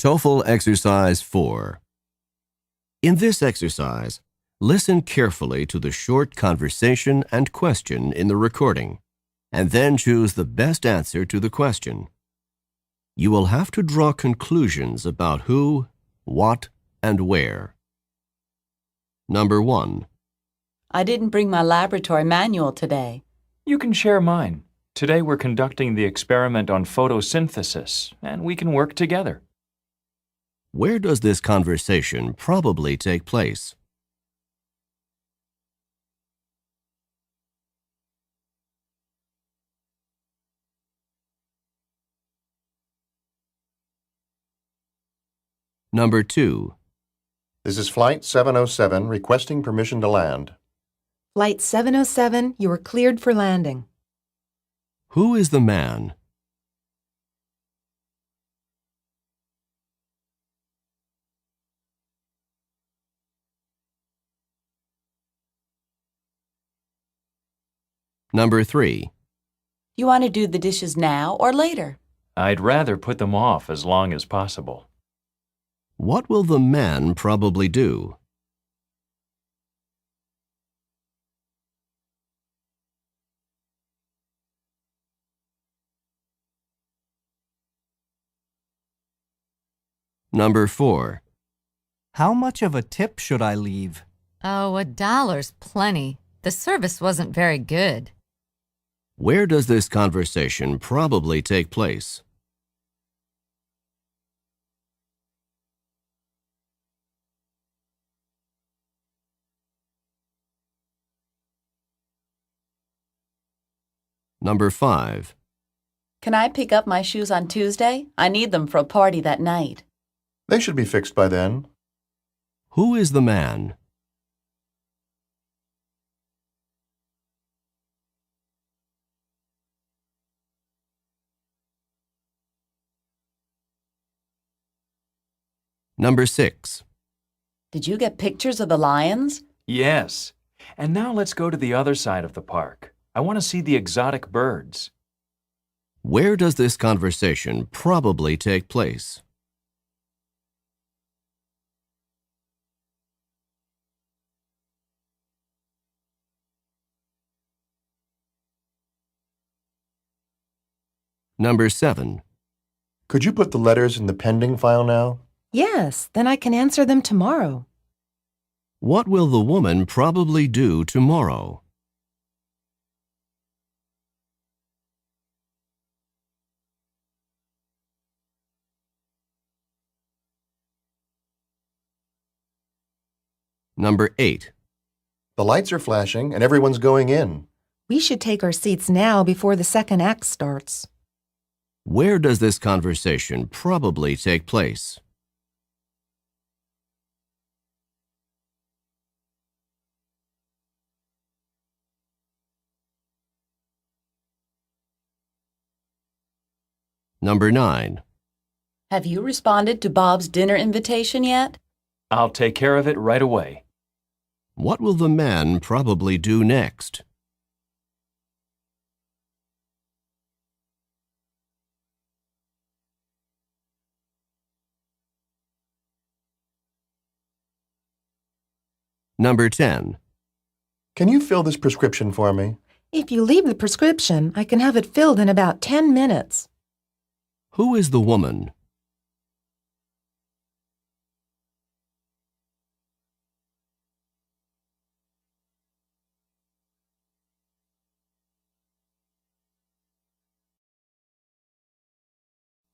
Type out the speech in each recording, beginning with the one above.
TOEFL Exercise 4. In this exercise, listen carefully to the short conversation and question in the recording, and then choose the best answer to the question. You will have to draw conclusions about who, what, and where. Number 1. I didn't bring my laboratory manual today. You can share mine. Today we're conducting the experiment on photosynthesis, and we can work together. Where does this conversation probably take place? Number 2. This is Flight 707 requesting permission to land. Flight 707, you are cleared for landing. Who is the man? Number 3. You want to do the dishes now or later? I'd rather put them off as long as possible. What will the man probably do? Number 4. How much of a tip should I leave? Oh, $1's plenty. The service wasn't very good. Where does this conversation probably take place? Number 5. Can I pick up my shoes on Tuesday? I need them for a party that night. They should be fixed by then. Who is the man? Number 6. Did you get pictures of the lions? Yes. And now let's go to the other side of the park. I want to see the exotic birds. Where does this conversation probably take place? Number 7. Could you put the letters in the pending file now? Yes, then I can answer them tomorrow. What will the woman probably do tomorrow? Number 8. The lights are flashing and everyone's going in. We should take our seats now before the second act starts. Where does this conversation probably take place? Number 9. Have you responded to Bob's dinner invitation yet? I'll take care of it right away. What will the man probably do next? Number 10. Can you fill this prescription for me? If you leave the prescription, I can have it filled in about 10 minutes. Who is the woman?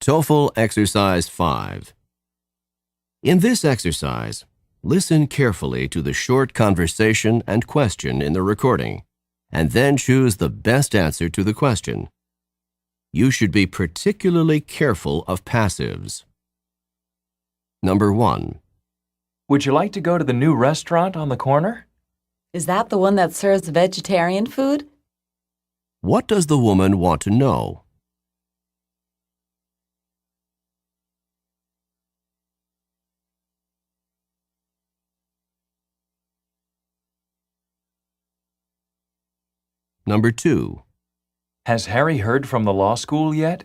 TOEFL Exercise 5. In this exercise, listen carefully to the short conversation and question in the recording, and then choose the best answer to the question. You should be particularly careful of passives. Number 1. Would you like to go to the new restaurant on the corner? Is that the one that serves vegetarian food? What does the woman want to know? Number 2. Has Harry heard from the law school yet?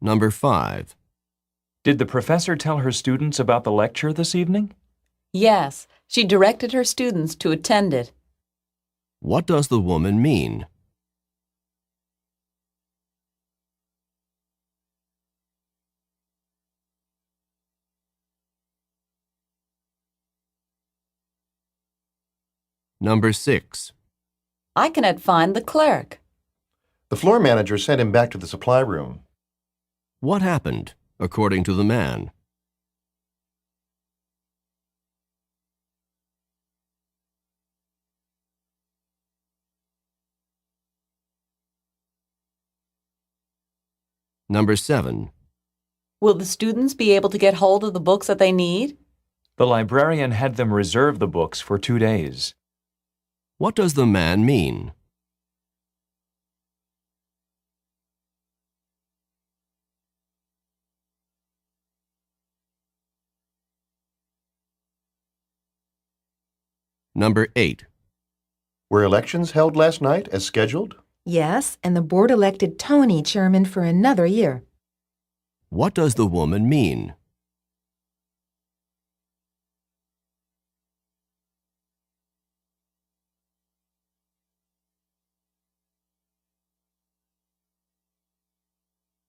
Number 5. Did the professor tell her students about the lecture this evening? Yes, she directed her students to attend it. What does the woman mean? Number 6. I cannot find the clerk. The floor manager sent him back to the supply room. What happened, according to the man? Number 7. Will the students be able to get hold of the books that they need? The librarian had them reserve the books for 2 days. What does the man mean? Number 8. Were elections held last night as scheduled? Yes, and the board elected Tony chairman for another year. What does the woman mean?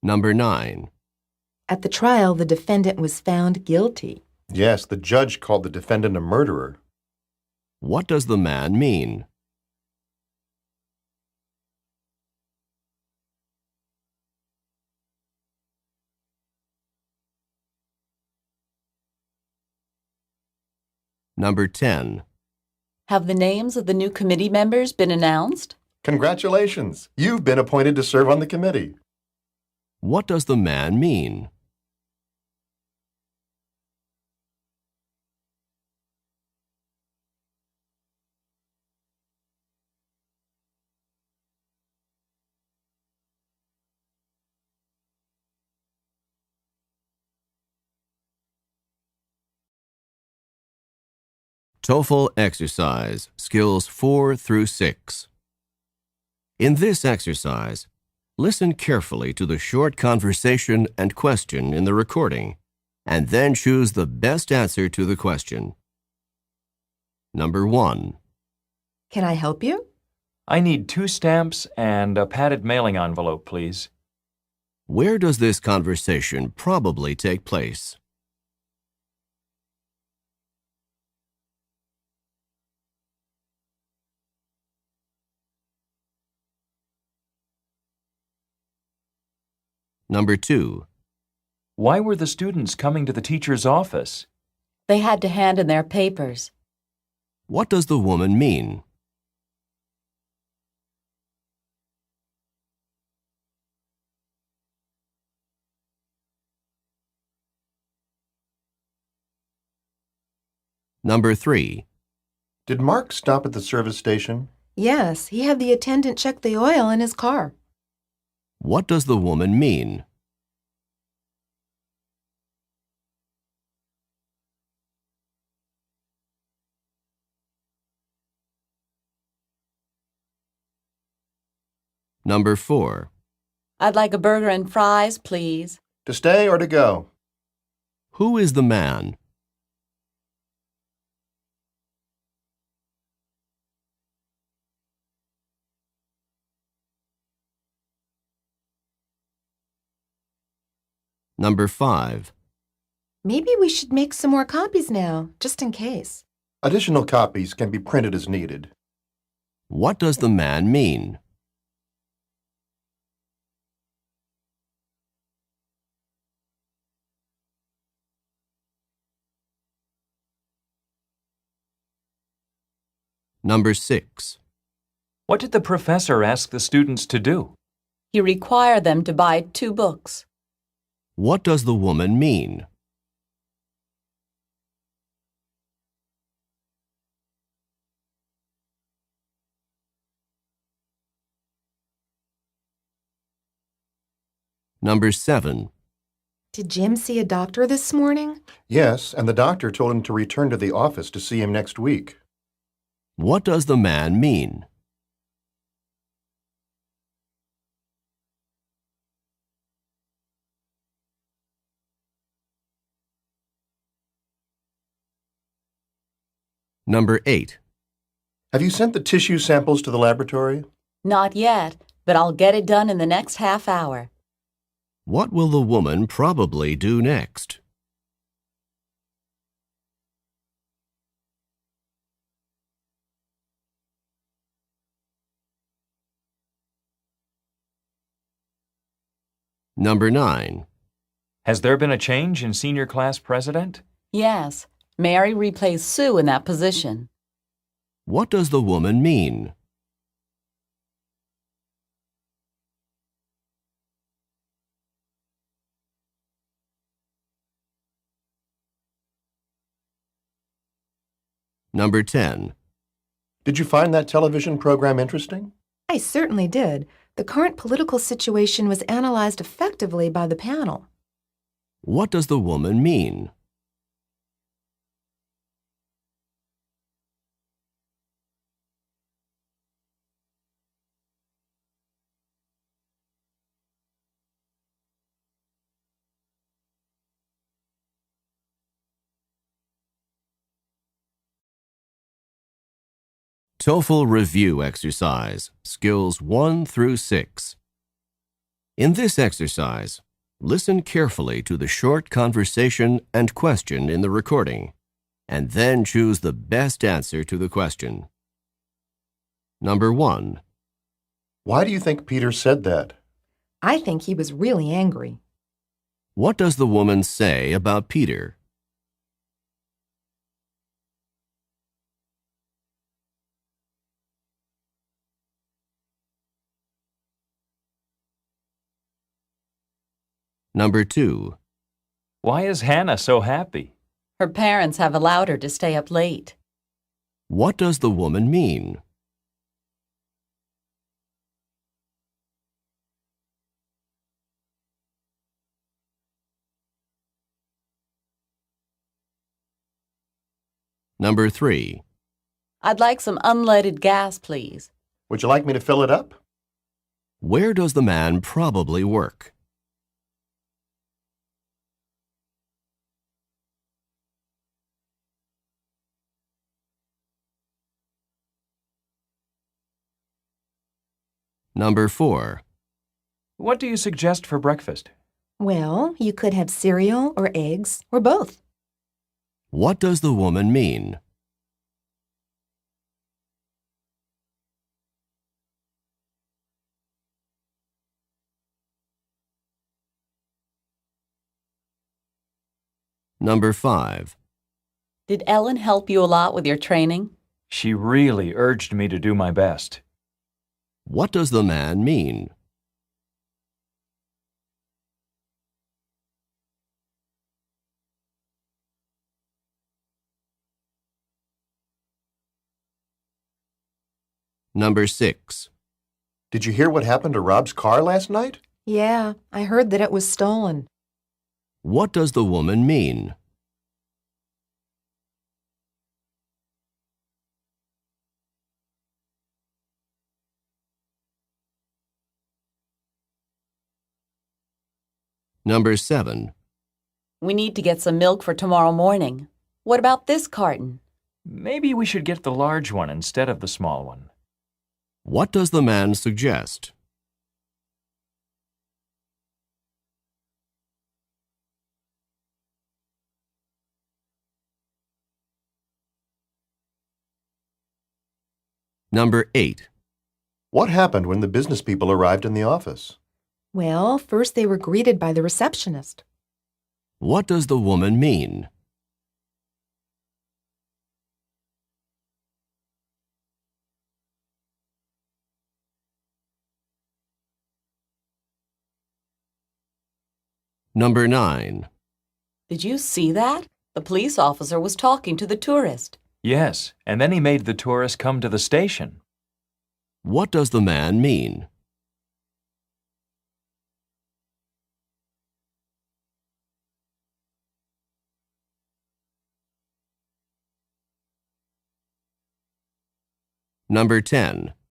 Number 9. At the trial, the defendant was found guilty. Yes, the judge called the defendant a murderer. What does the man mean? Number 10. Have the names of the new committee members been announced? Congratulations! You've been appointed to serve on the committee. What does the man mean? TOEFL exercise, skills 4 through 6. In this exercise, listen carefully to the short conversation and question in the recording, and then choose the best answer to the question. Number 1. Can I help you? I need 2 stamps and a padded mailing envelope, please. Where does this conversation probably take place? Number 2. Why were the students coming to the teacher's office? They had to hand in their papers. What does the woman mean? Number 3. Did Mark stop at the service station? Yes, he had the attendant check the oil in his car. What does the woman mean? Number 4. I'd like a burger and fries, please. To stay or to go? Who is the man? Number 5. Maybe we should make some more copies now, just in case. Additional copies can be printed as needed. What does the man mean? Number 6. What did the professor ask the students to do? He required them to buy 2 books. What does the woman mean? Number 7. Did Jim see a doctor this morning? Yes, and the doctor told him to return to the office to see him next week. What does the man mean? Number 8. Have you sent the tissue samples to the laboratory? Not yet, but I'll get it done in the next half hour. What will the woman probably do next? Number 9. Has there been a change in senior class president? Yes, Mary replaced Sue in that position. What does the woman mean? Number 10. Did you find that television program interesting? I certainly did. The current political situation was analyzed effectively by the panel. What does the woman mean? TOEFL Review Exercise, Skills 1 through 6. In this exercise, listen carefully to the short conversation and question in the recording, and then choose the best answer to the question. Number 1. Why do you think Peter said that? I think he was really angry. What does the woman say about Peter? Number 2. Why is Hannah so happy? Her parents have allowed her to stay up late. What does the woman mean? Number 3. I'd like some unleaded gas, please. Would you like me to fill it up? Where does the man probably work? Number 4. What do you suggest for breakfast? Well, you could have cereal or eggs or both. What does the woman mean? Number 5. Did Ellen help you a lot with your training? She really urged me to do my best. What does the man mean? Number 6. Did you hear what happened to Rob's car last night? Yeah, I heard that it was stolen. What does the woman mean? Number 7. We need to get some milk for tomorrow morning. What about this carton? Maybe we should get the large one instead of the small one. What does the man suggest? Number 8. What happened when the business people arrived in the office? Well, first they were greeted by the receptionist. What does the woman mean? Number 9. Did you see that? The police officer was talking to the tourist. Yes, and then he made the tourist come to the station. What does the man mean? Number 10.